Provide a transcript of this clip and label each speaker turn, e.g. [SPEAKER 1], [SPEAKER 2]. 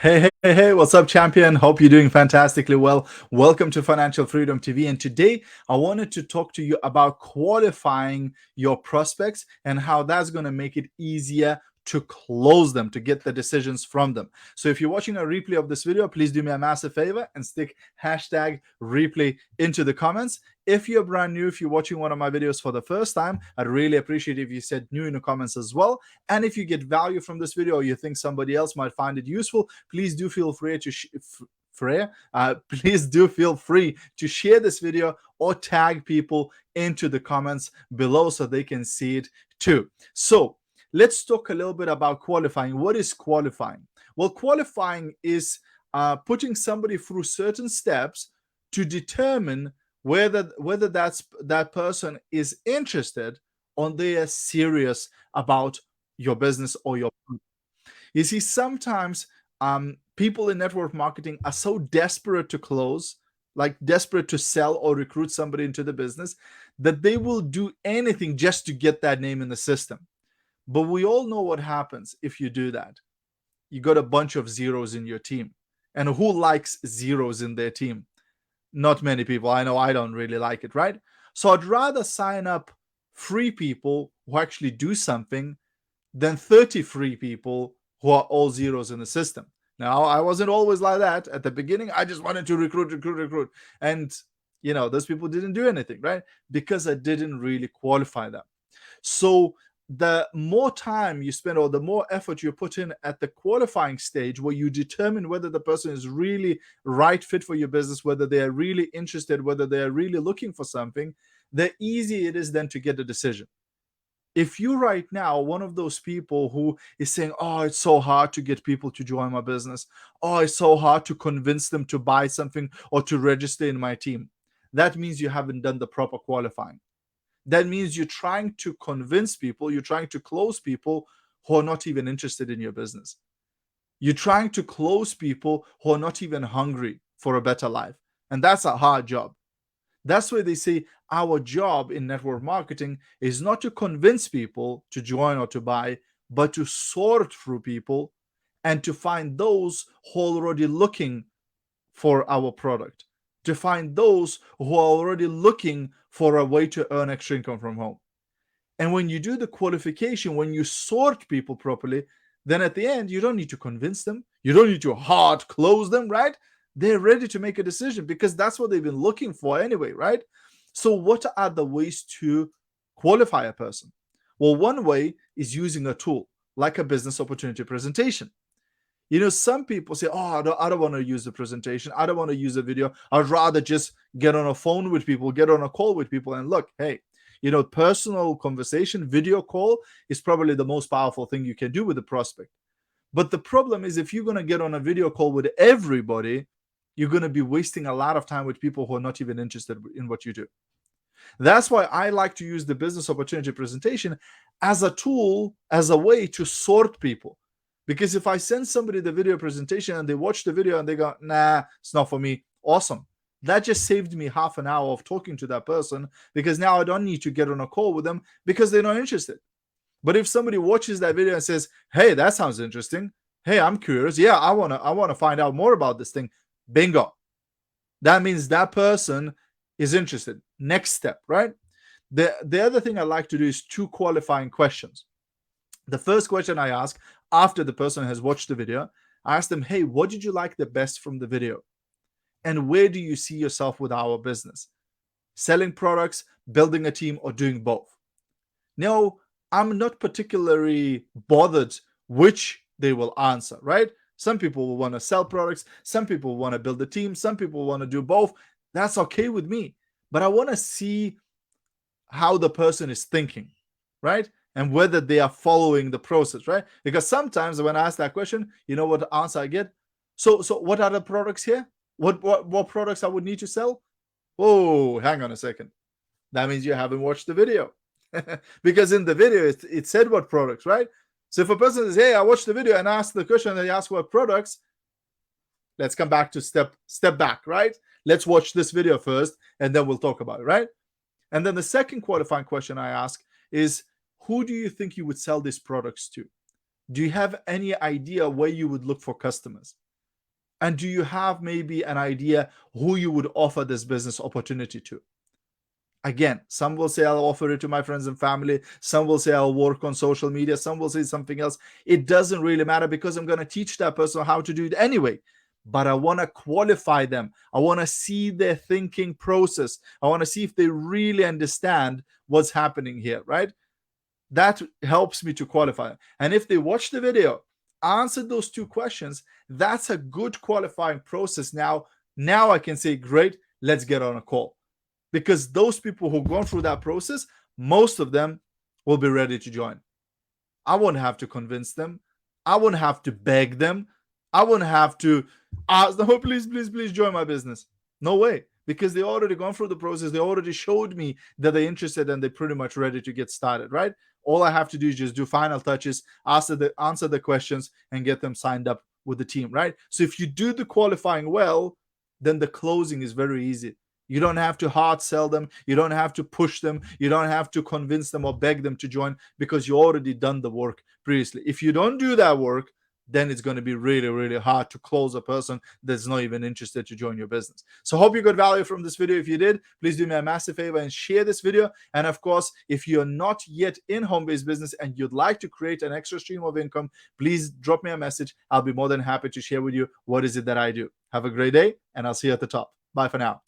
[SPEAKER 1] Hey, what's up, champion? Hope you're doing fantastically well. Welcome to Financial Freedom TV. And today I wanted to talk to you about qualifying your prospects and how that's going to make it easier to close them, to get the decisions from them. So if you're watching a replay of this video, please do me a massive favor and stick hashtag replay into the comments. If you're brand new, if you're watching one of my videos for the first time, I'd really appreciate if you said new in the comments as well. And if you get value from this video or you think somebody else might find it useful, please do feel free to please do feel free to share this video or tag people into the comments below so they can see it too. So let's talk a little bit about qualifying. What is qualifying? Well, qualifying is putting somebody through certain steps to determine whether that person is interested or they are serious about your business or your product. You see, sometimes people in network marketing are so desperate to close, like desperate to sell or recruit somebody into the business, that they will do anything just to get that name in the system. But we all know what happens if you do that. You got a bunch of zeros in your team. And who likes zeros in their team? Not many people. I know I don't really like it, right? So I'd rather sign up 3 people who actually do something than 33 people who are all zeros in the system. Now, I wasn't always like that. At the beginning, I just wanted to recruit. And, those people didn't do anything, right? Because I didn't really qualify them. So the more time you spend or the more effort you put in at the qualifying stage, where you determine whether the person is really right fit for your business, whether they are really interested, whether they are really looking for something, the easier it is then to get a decision. If you right now one of those people who is saying, oh, it's so hard to get people to join my business, oh, it's so hard to convince them to buy something or to register in my team, that means you haven't done the proper qualifying. That means you're trying to convince people, you're trying to close people who are not even interested in your business. You're trying to close people who are not even hungry for a better life. And that's a hard job. That's why they say our job in network marketing is not to convince people to join or to buy, but to sort through people and to find those who are already looking for our product, to find those who are already looking for a way to earn extra income from home. And when you do the qualification, when you sort people properly, then at the end, you don't need to convince them. You don't need to hard close them, right? They're ready to make a decision because that's what they've been looking for anyway, right? So what are the ways to qualify a person? Well, one way is using a tool like a business opportunity presentation. Some people say, oh, I don't want to use the presentation. I don't want to use a video. I'd rather just get on a phone with people, get on a call with people and look, hey, personal conversation, video call is probably the most powerful thing you can do with a prospect. But the problem is if you're going to get on a video call with everybody, you're going to be wasting a lot of time with people who are not even interested in what you do. That's why I like to use the business opportunity presentation as a tool, as a way to sort people. Because if I send somebody the video presentation and they watch the video and they go, nah, it's not for me, awesome. That just saved me half an hour of talking to that person because now I don't need to get on a call with them because they're not interested. But if somebody watches that video and says, hey, that sounds interesting. Hey, I'm curious. Yeah, I want to find out more about this thing. Bingo. That means that person is interested. Next step, right? The other thing I like to do is 2 qualifying questions. The first question I ask after the person has watched the video, I ask them, hey, what did you like the best from the video? And where do you see yourself with our business? Selling products, building a team, or doing both? Now, I'm not particularly bothered which they will answer, right? Some people will want to sell products. Some people want to build a team. Some people want to do both. That's okay with me. But I want to see how the person is thinking, right? And whether they are following the process, right? Because sometimes when I ask that question, you know what answer I get? So what are the products here? What products I would need to sell? Oh, hang on a second. That means you haven't watched the video. Because in the video, it said what products, right? So if a person says, hey, I watched the video and asked the question and they ask what products, let's come back to step back, right? Let's watch this video first and then we'll talk about it, right? And then the second qualifying question I ask is, who do you think you would sell these products to? Do you have any idea where you would look for customers? And do you have maybe an idea who you would offer this business opportunity to? Again, some will say I'll offer it to my friends and family. Some will say I'll work on social media. Some will say something else. It doesn't really matter because I'm going to teach that person how to do it anyway. But I want to qualify them. I want to see their thinking process. I want to see if they really understand what's happening here, right? That helps me to qualify. And if they watch the video, answer those two questions, that's a good qualifying process. Now I can say, great, let's get on a call. Because those people who've gone through that process, most of them will be ready to join. I won't have to convince them. I won't have to beg them. I won't have to ask them, oh, please, please, please join my business. No way. Because they already gone through the process. They already showed me that they're interested and they're pretty much ready to get started, right? All I have to do is just do final touches, answer the questions, and get them signed up with the team, right? So if you do the qualifying well, then the closing is very easy. You don't have to hard sell them. You don't have to push them. You don't have to convince them or beg them to join because you already done the work previously. If you don't do that work, then it's going to be really, really hard to close a person that's not even interested to join your business. So hope you got value from this video. If you did, please do me a massive favor and share this video. And of course, if you're not yet in home-based business and you'd like to create an extra stream of income, please drop me a message. I'll be more than happy to share with you what is it that I do. Have a great day, and I'll see you at the top. Bye for now.